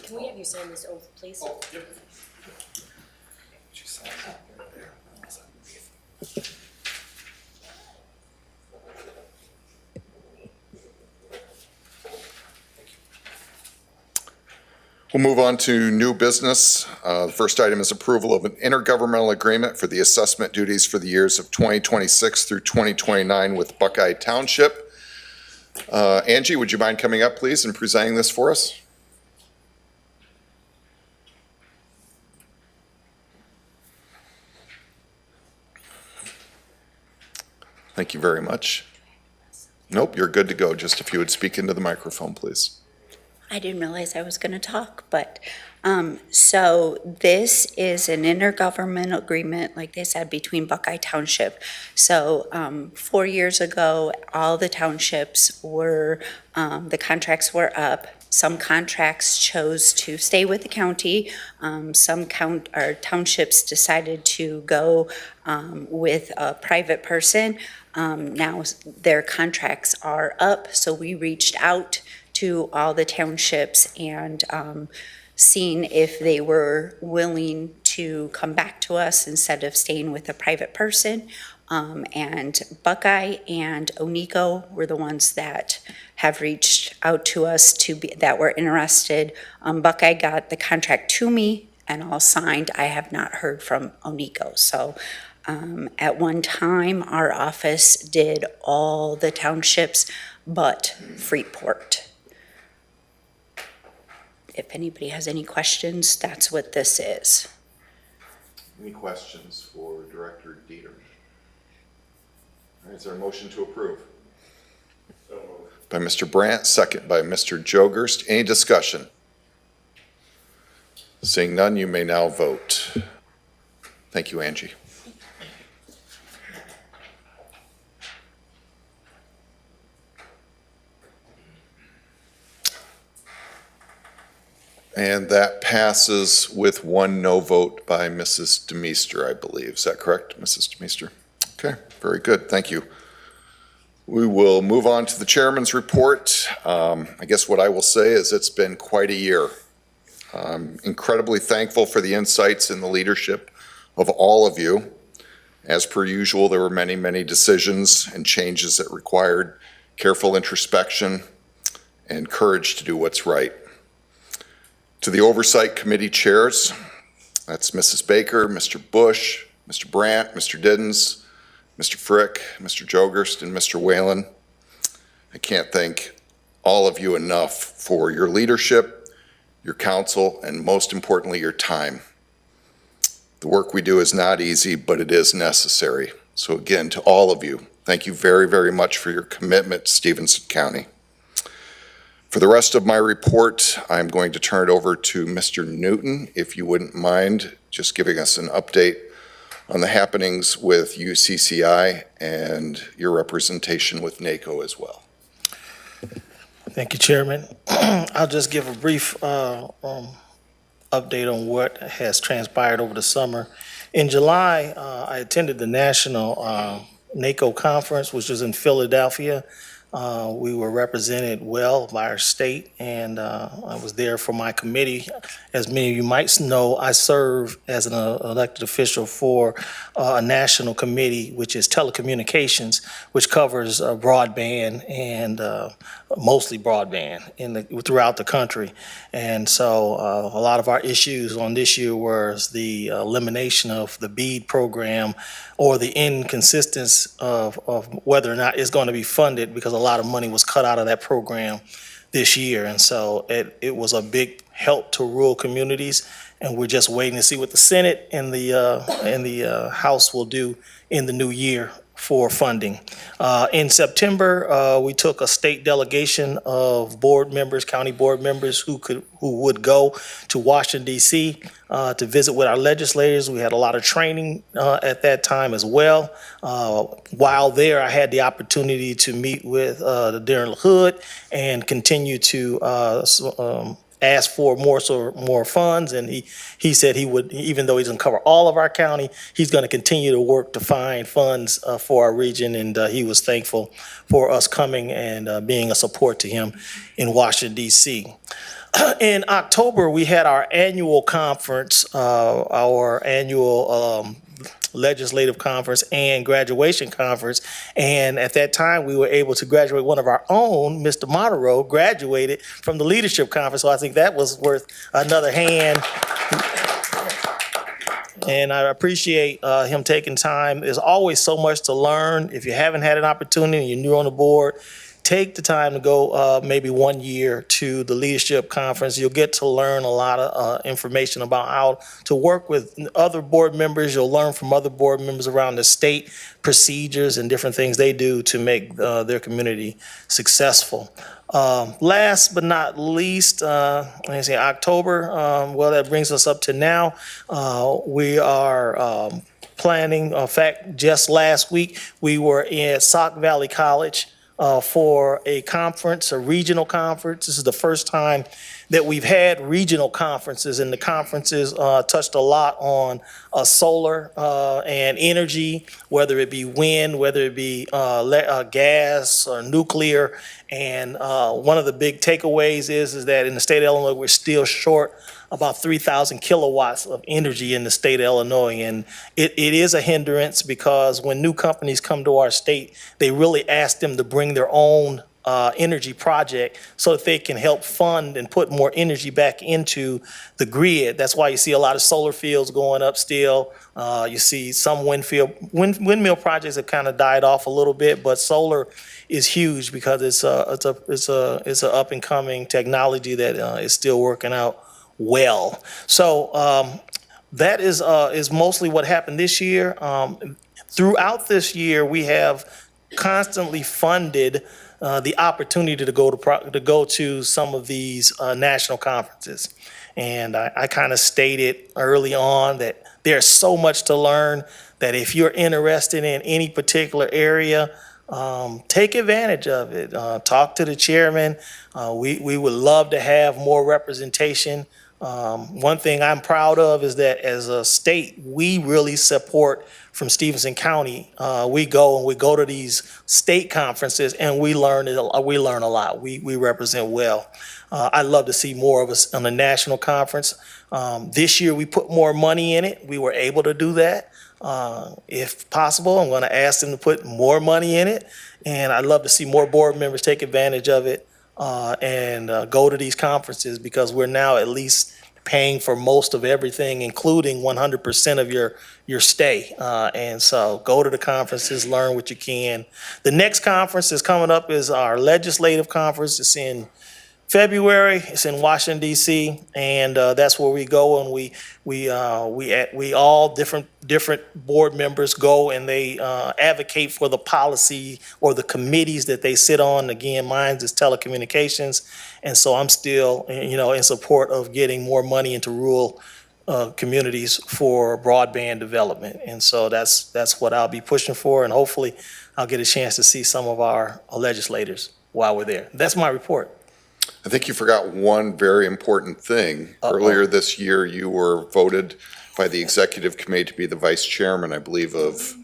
Can we have you sign this oath, please? Oh, yep. We'll move on to new business. The first item is approval of an intergovernmental agreement for the assessment duties for the years of 2026 through 2029 with Buckeye Township. Angie, would you mind coming up, please, and presenting this for us? Thank you very much. Nope, you're good to go. Just if you would speak into the microphone, please. I didn't realize I was going to talk, but so this is an intergovernmental agreement, like they said, between Buckeye Township. So 4 years ago, all the townships were, the contracts were up. Some contracts chose to stay with the county. Some townships decided to go with a private person. Now their contracts are up, so we reached out to all the townships and seeing if they were willing to come back to us instead of staying with a private person. And Buckeye and Oneco were the ones that have reached out to us that were interested. Buckeye got the contract to me and all signed. I have not heard from Oneco. So at one time, our office did all the townships but Freeport. If anybody has any questions, that's what this is. Any questions for Director Dieter? All right, is there a motion to approve? So moved. By Mr. Brandt, second by Mr. Jogerst. Any discussion? Seeing none, you may now vote. Thank you, Angie. And that passes with one no vote by Mrs. DeMeester, I believe. Is that correct, Mrs. DeMeester? Okay, very good. Thank you. We will move on to the chairman's report. I guess what I will say is it's been quite a year. I'm incredibly thankful for the insights and the leadership of all of you. As per usual, there were many, many decisions and changes that required careful introspection and courage to do what's right. To the Oversight Committee chairs, that's Mrs. Baker, Mr. Bush, Mr. Brandt, Mr. Diddens, Mr. Frick, Mr. Jogerst, and Mr. Whalen. I can't thank all of you enough for your leadership, your counsel, and most importantly, your time. The work we do is not easy, but it is necessary. So again, to all of you, thank you very, very much for your commitment to Stephenson County. For the rest of my report, I'm going to turn it over to Mr. Newton, if you wouldn't mind just giving us an update on the happenings with UCCI and your representation with NACO as well. Thank you, Chairman. I'll just give a brief update on what has transpired over the summer. In July, I attended the National NACO Conference, which was in Philadelphia. We were represented well by our state, and I was there for my committee. As many of you might know, I serve as an elected official for a national committee, which is telecommunications, which covers broadband and mostly broadband throughout the country. And so a lot of our issues on this year was the elimination of the BEAD program, or the inconsistency of whether or not it's going to be funded, because a lot of money was cut out of that program this year. And so it was a big help to rural communities, and we're just waiting to see what the Senate and the House will do in the new year for funding. In September, we took a state delegation of board members, county board members who would go to Washington, D.C. To visit with our legislators. We had a lot of training at that time as well. While there, I had the opportunity to meet with Darren LaHood and continue to asked for more funds, and he said he would, even though he doesn't cover all of our county, he's going to continue to work to find funds for our region, and he was thankful for us coming and being a support to him in Washington, D.C. In October, we had our annual conference, our annual legislative conference and graduation conference. And at that time, we were able to graduate one of our own, Mr. Monroe, graduated from the leadership conference. So I think that was worth another hand. And I appreciate him taking time. There's always so much to learn. If you haven't had an opportunity and you're new on the board, take the time to go maybe 1 year to the leadership conference. You'll get to learn a lot of information about how to work with other board members. You'll learn from other board members around the state, procedures and different things they do to make their community successful. Last but not least, let me say October, well, that brings us up to now. We are planning, in fact, just last week, we were at Sauk Valley College for a conference, a regional conference. This is the first time that we've had regional conferences, and the conferences touched a lot on solar and energy, whether it be wind, whether it be gas or nuclear. And one of the big takeaways is that in the state of Illinois, we're still short about 3,000 kilowatts of energy in the state of Illinois. And it is a hindrance because when new companies come to our state, they really ask them to bring their own energy project so that they can help fund and put more energy back into the grid. That's why you see a lot of solar fields going up still. You see some windmill projects have kind of died off a little bit, but solar is huge because it's a up and coming technology that is still working out well. So that is mostly what happened this year. Throughout this year, we have constantly funded the opportunity to go to some of these national conferences. And I kind of stated early on that there's so much to learn that if you're interested in any particular area, take advantage of it. Talk to the chairman. We would love to have more representation. One thing I'm proud of is that as a state, we really support from Stephenson County. We go to these state conferences and we learn a lot. We represent well. I'd love to see more of us on the national conference. This year we put more money in it. We were able to do that. If possible, I'm going to ask them to put more money in it. And I'd love to see more board members take advantage of it. And go to these conferences because we're now at least paying for most of everything, including 100% of your stay. And so go to the conferences, learn what you can. The next conference is coming up is our legislative conference. It's in February. It's in Washington, D.C., and that's where we go, and we all different board members go and they advocate for the policy or the committees that they sit on. Again, mine is telecommunications, and so I'm still, in support of getting more money into rural communities for broadband development, and so that's what I'll be pushing for, and hopefully I'll get a chance to see some of our legislators while we're there. That's my report. I think you forgot one very important thing. Earlier this year, you were voted by the executive committee to be the vice chairman, I believe, of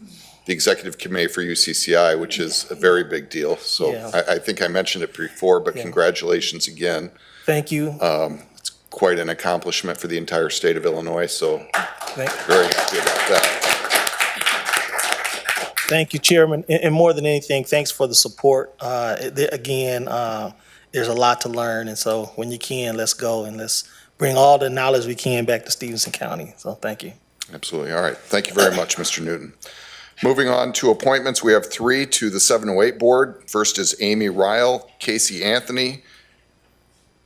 the executive committee for UCCI, which is a very big deal. So Yeah. I think I mentioned it before, but congratulations again. Thank you. It's quite an accomplishment for the entire state of Illinois, so Thank- very happy about that. Thank you, Chairman. And more than anything, thanks for the support. Again, there's a lot to learn. And so when you can, let's go and let's bring all the knowledge we can back to Stephenson County. So thank you. Absolutely. All right. Thank you very much, Mr. Newton. Moving on to appointments, we have 3 to the 708 Board. First is Amy Ryle, Casey Anthony,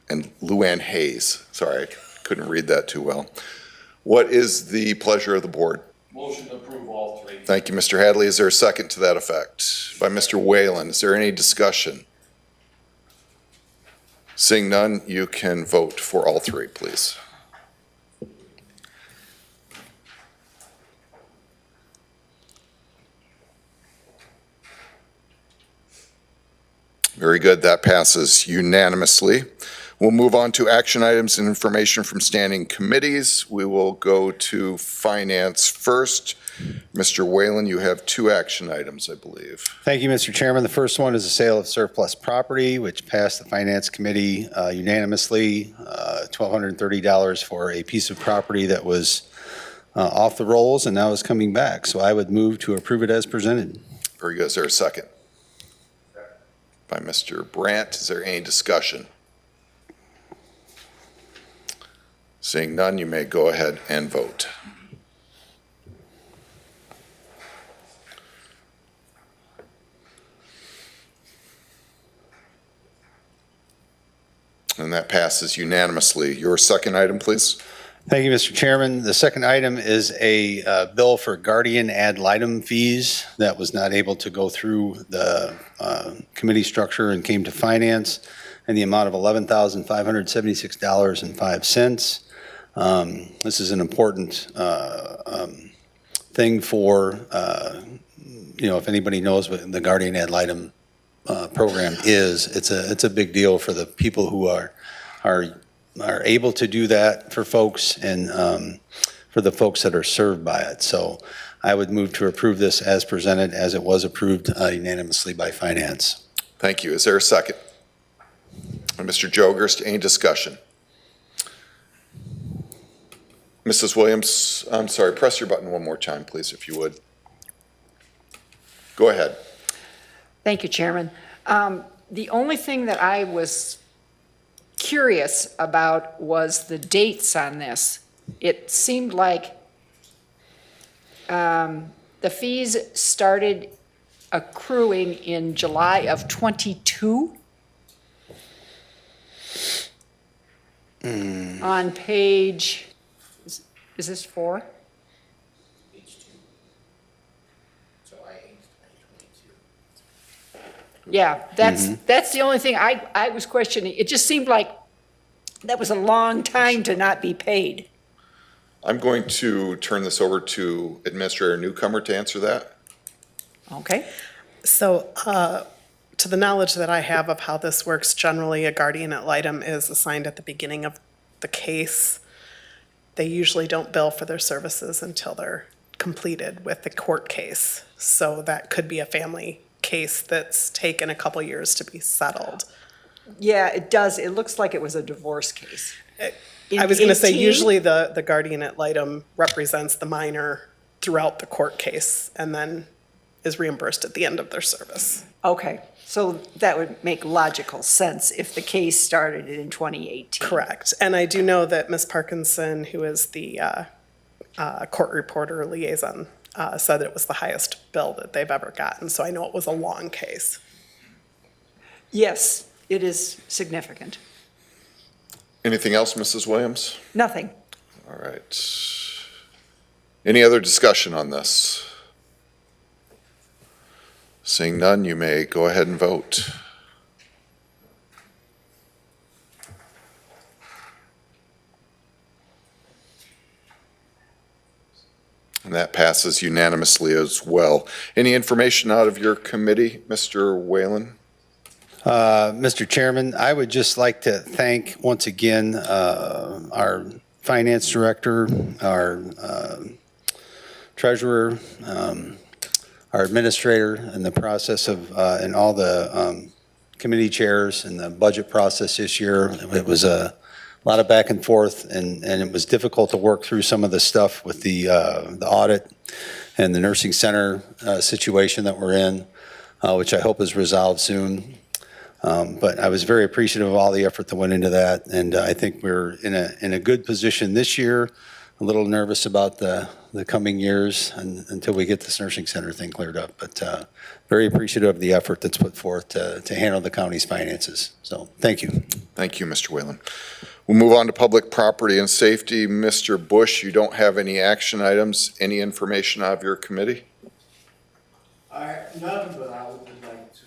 and Luann Hayes. Sorry, I couldn't read that too well. What is the pleasure of the board? Motion to approve all 3. Thank you, Mr. Hadley. Is there a second to that effect? By Mr. Whalen. Is there any discussion? Seeing none, you can vote for all 3, please. Very good. That passes unanimously. We'll move on to action items and information from standing committees. We will go to finance first. Mr. Whalen, you have 2 action items, I believe. Thank you, Mr. Chairman. The first one is the sale of surplus property, which passed the Finance Committee unanimously, $1,230 for a piece of property that was off the rolls and now is coming back. So I would move to approve it as presented. Very good. Is there a second? By Mr. Brandt. Is there any discussion? Seeing none, you may go ahead and vote. And that passes unanimously. Your second item, please. Thank you, Mr. Chairman. The second item is a bill for guardian ad litem fees that was not able to go through the committee structure and came to finance in the amount of $11,576.05. This is an important thing for, if anybody knows what the guardian ad litem program is, it's a big deal for the people who are able to do that for folks and for the folks that are served by it. So I would move to approve this as presented, as it was approved unanimously by Finance. Thank you. Is there a second? And Mr. Jogerst, any discussion? Mrs. Williams, I'm sorry, press your button one more time, please, if you would. Go ahead. Thank you, Chairman. The only thing that I was curious about was the dates on this. It seemed like the fees started accruing in July of '22. On page, is this 4? Yeah, that's the only thing I was questioning. It just seemed like that was a long time to not be paid. I'm going to turn this over to Administrator Newcomer to answer that. Okay. So, to the knowledge that I have of how this works, generally a guardian ad litem is assigned at the beginning of the case. They usually don't bill for their services until they're completed with the court case. So that could be a family case that's taken a couple years to be settled. Yeah, it does. It looks like it was a divorce case. I was going to say, 18? usually the guardian ad litem represents the minor throughout the court case and then is reimbursed at the end of their service. Okay, so that would make logical sense if the case started in 2018. Correct. And I do know that Ms. Parkinson, who is the court reporter liaison, said it was the highest bill that they've ever gotten. So I know it was a long case. Yes, it is significant. Anything else, Mrs. Williams? Nothing. All right. Any other discussion on this? Seeing none, you may go ahead and vote. And that passes unanimously as well. Any information out of your committee, Mr. Whalen? Mr. Chairman, I would just like to thank once again our finance director, our treasurer, our administrator in the process of, and all the committee chairs and the budget process this year. It was a lot of back and forth, and it was difficult to work through some of the stuff with the audit and the nursing center situation that we're in, which I hope is resolved soon. But I was very appreciative of all the effort that went into that, and I think we're in a good position this year. A little nervous about the coming years until we get this nursing center thing cleared up, but very appreciative of the effort that's put forth to handle the county's finances. So thank you. Thank you, Mr. Whalen. We'll move on to public property and safety. Mr. Bush, you don't have any action items, any information out of your committee? None, but I would like to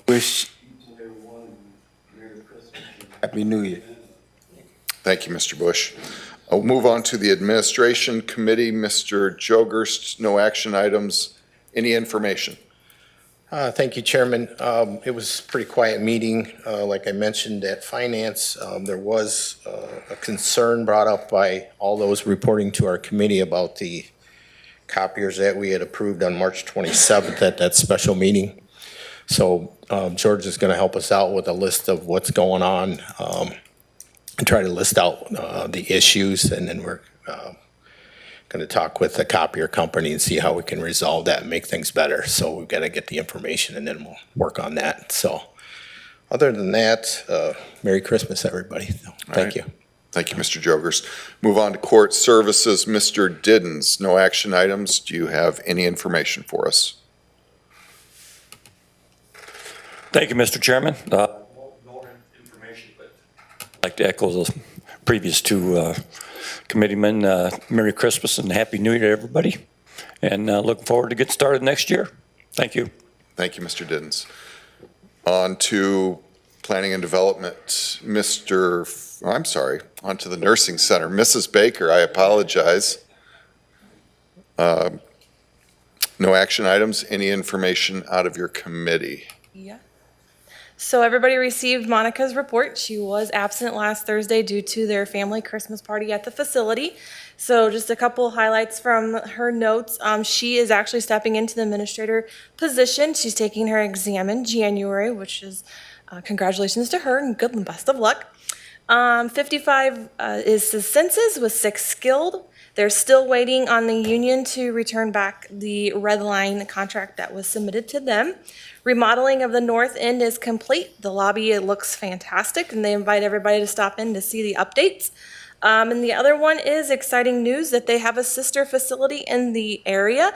wish each and every one of you Merry Christmas and Happy New Year. Thank you, Mr. Bush. I'll move on to the administration committee. Mr. Jogerst, no action items, any information? Thank you, Chairman. It was a pretty quiet meeting. Like I mentioned at Finance, there was a concern brought up by all those reporting to our committee about the copiers that we had approved on March 27th at that special meeting. So George is going to help us out with a list of what's going on and try to list out the issues, and then we're going to talk with the copier company and see how we can resolve that and make things better. So we've got to get the information and then we'll work on that. So other than that, Merry Christmas, everybody. Thank you. Thank you, Mr. Jogers. Move on to court services. Mr. Diddens, no action items. Do you have any information for us? Thank you, Mr. Chairman. No information, but I'd like to echo the previous two committeemen. Merry Christmas and Happy New Year to everybody. And looking forward to getting started next year. Thank you. Thank you, Mr. Diddens. On to planning and development, on to the nursing center. Mrs. Baker, I apologize. No action items. Any information out of your committee? Yeah. So everybody received Monica's report. She was absent last Thursday due to their family Christmas party at the facility. So just a couple highlights from her notes. She is actually stepping into the administrator position. She's taking her exam in January, which is congratulations to her and good and best of luck. 55 is the census with 6 skilled. They're still waiting on the union to return back the red line contract that was submitted to them. Remodeling of the north end is complete. The lobby, it looks fantastic, and they invite everybody to stop in to see the updates. And the other one is exciting news that they have a sister facility in the area,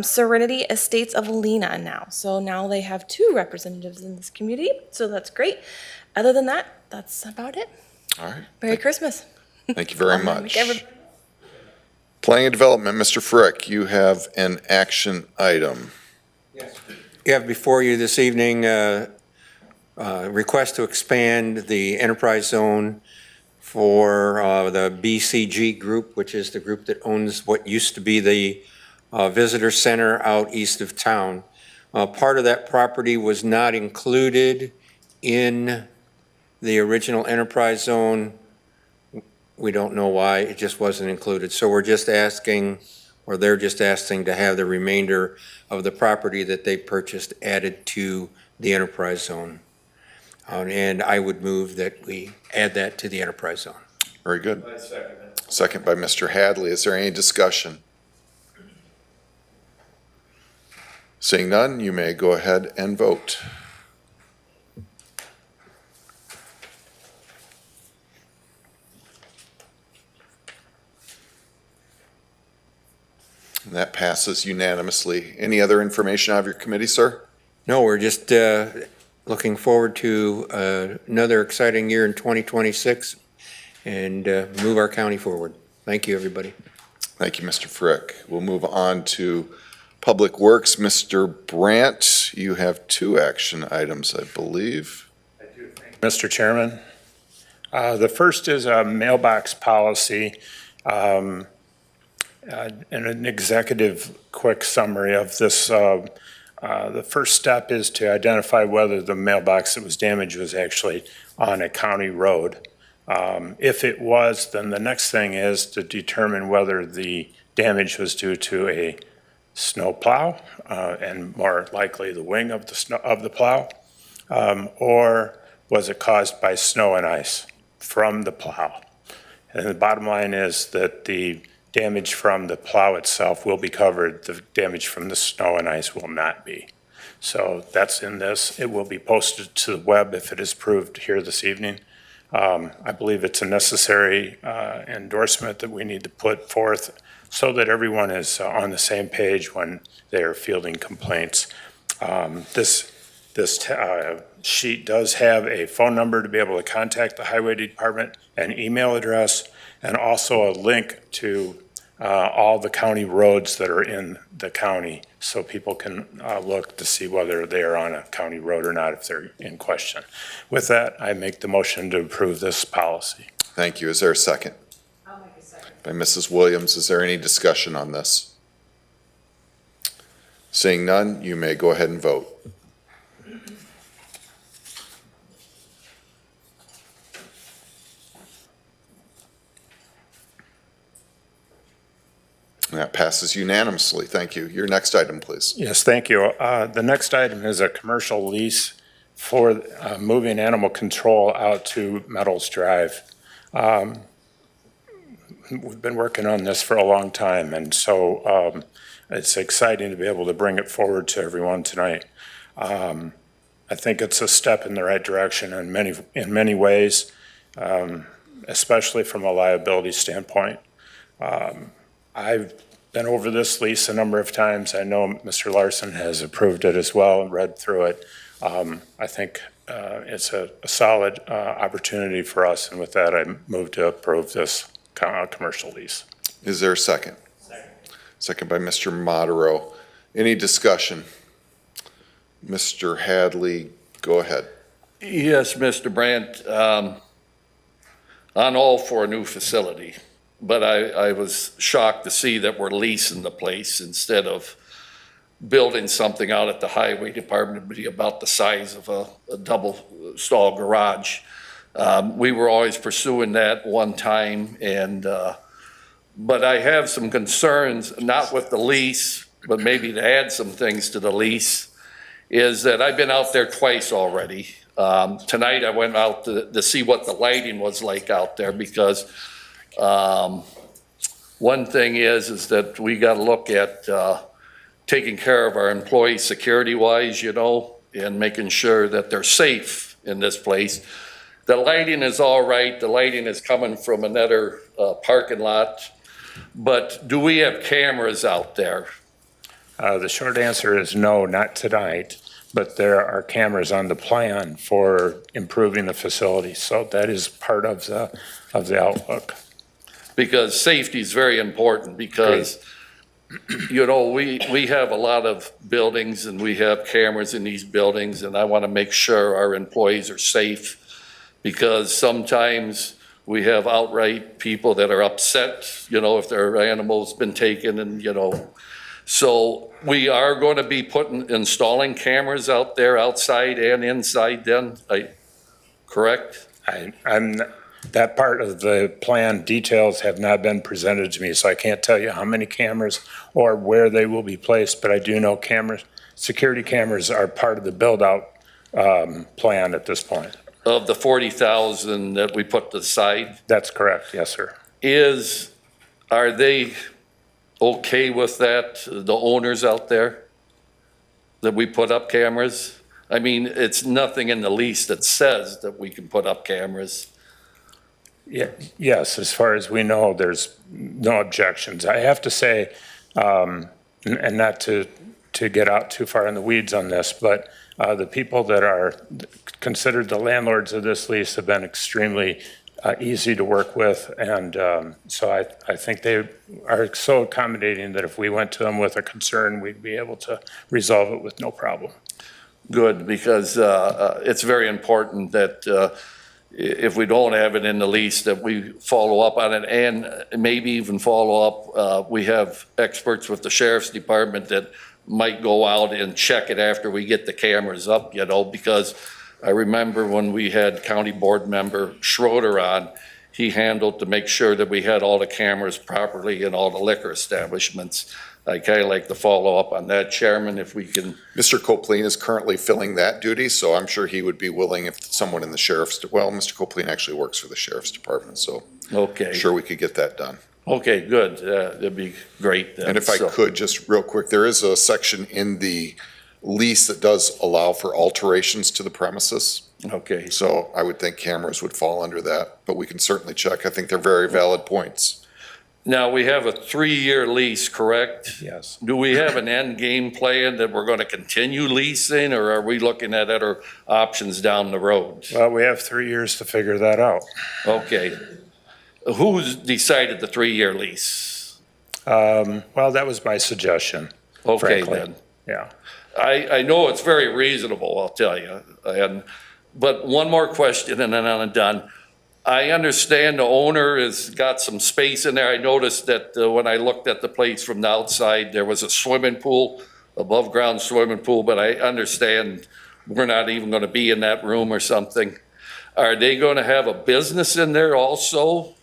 Serenity Estates of Lena now. So now they have 2 representatives in this community, so that's great. Other than that, that's about it. All right. Merry Christmas. Thank you very much. Planning and development, Mr. Frick, you have an action item. You have before you this evening request to expand the enterprise zone for the BCG group, which is the group that owns what used to be the visitor center out east of town. Part of that property was not included in the original enterprise zone. We don't know why, it just wasn't included. So we're just asking, or they're just asking to have the remainder of the property that they purchased added to the enterprise zone. And I would move that we add that to the enterprise zone. Very good. Second by Mr. Hadley. Is there any discussion? Seeing none, you may go ahead and vote. And that passes unanimously. Any other information out of your committee, sir? No, we're just looking forward to another exciting year in 2026 and move our county forward. Thank you, everybody. Thank you, Mr. Frick. We'll move on to Public Works. Mr. Brandt, you have 2 action items, I believe. Mr. Chairman. The first is a mailbox policy. And an executive quick summary of this. The first step is to identify whether the mailbox that was damaged was actually on a county road. If it was, then the next thing is to determine whether the damage was due to a snow plow, and more likely the wing of the plow, or was it caused by snow and ice from the plow? And the bottom line is that the damage from the plow itself will be covered. The damage from the snow and ice will not be. So that's in this. It will be posted to the web if it is approved here this evening. I believe it's a necessary endorsement that we need to put forth so that everyone is on the same page when they are fielding complaints. This sheet does have a phone number to be able to contact the highway department, an email address, and also a link to all the county roads that are in the county, so people can look to see whether they are on a county road or not if they're in question. With that, I make the motion to approve this policy. Thank you. Is there a second? I'll make a second. By Mrs. Williams. Is there any discussion on this? Seeing none, you may go ahead and vote. That passes unanimously. Thank you. Your next item, please. Yes, thank you. The next item is a commercial lease for moving animal control out to Meadows Drive. We've been working on this for a long time, and so it's exciting to be able to bring it forward to everyone tonight. I think it's a step in the right direction in many ways, especially from a liability standpoint. I've been over this lease a number of times. I know Mr. Larson has approved it as well and read through it. I think it's a solid opportunity for us, and with that, I move to approve this commercial lease. Is there a second? Second by Mr. Modero. Any discussion? Mr. Hadley, go ahead. Yes, Mr. Brandt, I'm all for a new facility, but I was shocked to see that we're leasing the place instead of building something out at the highway department, be about the size of a double stall garage. We were always pursuing that one time, but I have some concerns, not with the lease, but maybe to add some things to the lease, is that I've been out there twice already. Tonight I went out to see what the lighting was like out there, because one thing is that we got to look at taking care of our employees security-wise, and making sure that they're safe in this place. The lighting is all right. The lighting is coming from another parking lot. But do we have cameras out there? The short answer is no, not tonight, but there are cameras on the plan for improving the facility. So that is part of the outlook. Because safety is very important, because, we have a lot of buildings and we have cameras in these buildings, and I want to make sure our employees are safe, because sometimes we have outright people that are upset, if their animal's been taken and, So we are going to be installing cameras out there, outside and inside then, correct? That part of the plan details have not been presented to me, so I can't tell you how many cameras or where they will be placed, but I do know security cameras are part of the build-out plan at this point. Of the 40,000 that we put to the side? That's correct, yes, sir. Are they okay with that, the owners out there, that we put up cameras? I mean, it's nothing in the lease that says that we can put up cameras. Yeah, yes, as far as we know, there's no objections. I have to say, and not to get out too far in the weeds on this, but the people that are considered the landlords of this lease have been extremely easy to work with, and so I think they are so accommodating that if we went to them with a concern, we'd be able to resolve it with no problem. Good, because it's very important that if we don't have it in the lease, that we follow up on it, and maybe even follow up. We have experts with the sheriff's department that might go out and check it after we get the cameras up, because I remember when we had County Board Member Schroeder on, he handled to make sure that we had all the cameras properly in all the liquor establishments. I kind of like to follow up on that, Chairman, if we can. Mr. Copleen is currently filling that duty, so I'm sure he would be willing if someone in the sheriff's, Mr. Copleen actually works for the sheriff's department, so Okay. I'm sure we could get that done. Okay, good. That'd be great then. And if I could, just real quick, there is a section in the lease that does allow for alterations to the premises. Okay. So I would think cameras would fall under that, but we can certainly check. I think they're very valid points. Now, we have a 3-year lease, correct? Yes. Do we have an end game plan that we're going to continue leasing, or are we looking at other options down the road? Well, we have 3 years to figure that out. Okay. Who's decided the 3-year lease? Well, that was my suggestion. Okay, frankly. then. Yeah. I know it's very reasonable, I'll tell you. But one more question and then I'm done. I understand the owner has got some space in there. I noticed that when I looked at the place from the outside, there was a swimming pool above-ground swimming pool, but I understand we're not even gonna be in that room or something. Are they gonna have a business in there also?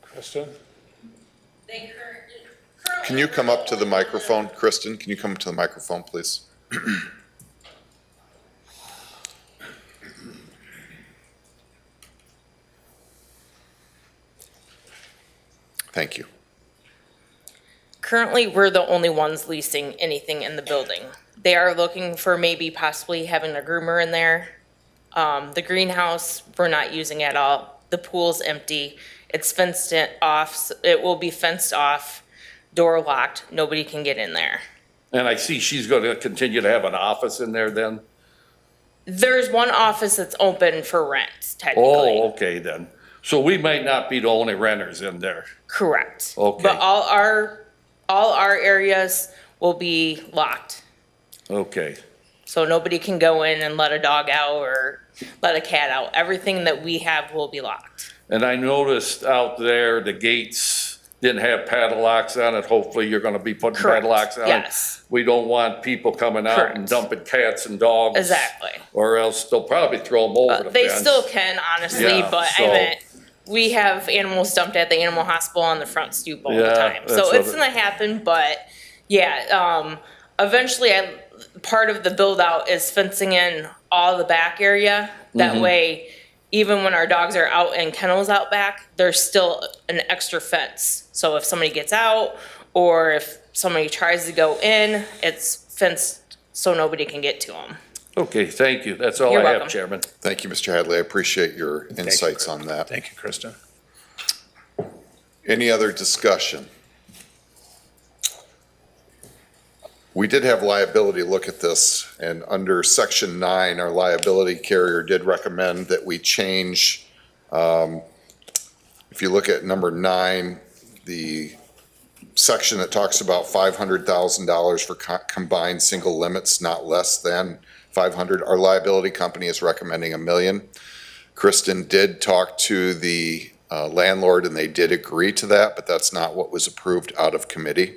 Kristen? Can you come up to the microphone, Kristen? Can you come to the microphone, please? Thank you. Currently, we're the only ones leasing anything in the building. They are looking for maybe possibly having a groomer in there. The greenhouse, we're not using at all. The pool's empty. It's fenced off. It will be fenced off, door locked. Nobody can get in there. And I see she's gonna continue to have an office in there then? There's one office that's open for rent, technically. Oh, okay then. So we might not be the only renters in there. Correct. Okay. But all our areas will be locked. Okay, So nobody can go in and let a dog out or let a cat out. Everything that we have will be locked. and I noticed out there, the gates didn't have padlocks on it. Hopefully you're gonna be putting Correct. padlocks on it. Yes. We don't want people coming out and Correct. dumping cats and dogs. Exactly. Or else they'll probably throw them over the They fence. still can, honestly, Yeah, but so- I meant, we have animals dumped at the animal hospital on the front stoop all the Yeah, time. that's So what it's it- gonna happen, but yeah, eventually part of the build out is fencing in all the back area. That way, even when our dogs are out in kennels out back, there's still an extra fence. So if somebody gets out or if somebody tries to go in, it's fenced so nobody can get to them. Okay, thank you. That's all You're I have, welcome. Chairman. Thank you, Mr. Hadley. I appreciate your insights on that. Thank you, Kristen. Any other discussion? We did have liability look at this, and under Section 9, our liability carrier did recommend that we change, if you look at number 9, the section that talks about $500,000 for combined single limits, not less than 500. Our liability company is recommending $1 million. Kristen did talk to the landlord, and they did agree to that, but that's not what was approved out of committee.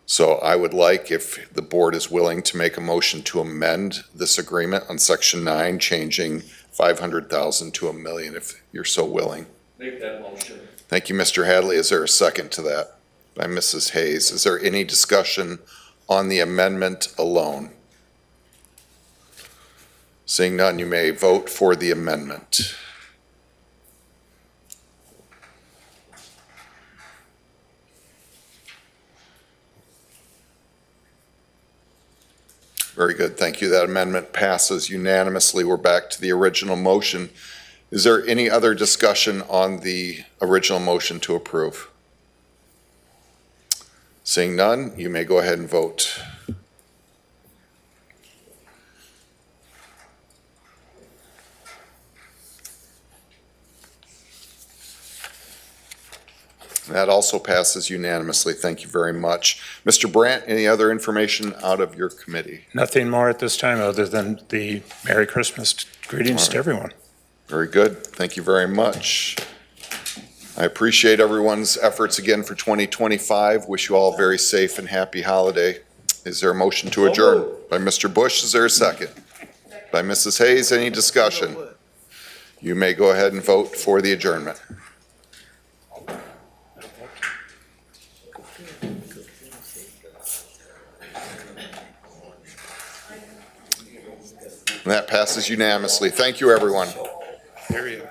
So I would like, if the board is willing, to make a motion to amend this agreement on Section 9, changing 500,000 to $1 million, if you're so willing. Make that motion. Thank you, Mr. Hadley. Is there a second to that by Mrs. Hayes? Is there any discussion on the amendment alone? Seeing none, you may vote for the amendment. Very good, thank you. That amendment passes unanimously. We're back to the original motion. Is there any other discussion on the original motion to approve? Seeing none, you may go ahead and vote. That also passes unanimously. Thank you very much. Mr. Brandt, any other information out of your committee? Nothing more at this time other than the Merry Christmas greetings to everyone. Very good. Thank you very much. I appreciate everyone's efforts again for 2025. Wish you all a very safe and happy holiday. Is there a motion to adjourn? By Mr. Bush, is there a second? By Mrs. Hayes, any discussion? You may go ahead and vote for the adjournment. And that passes unanimously. Thank you, everyone. Here you go.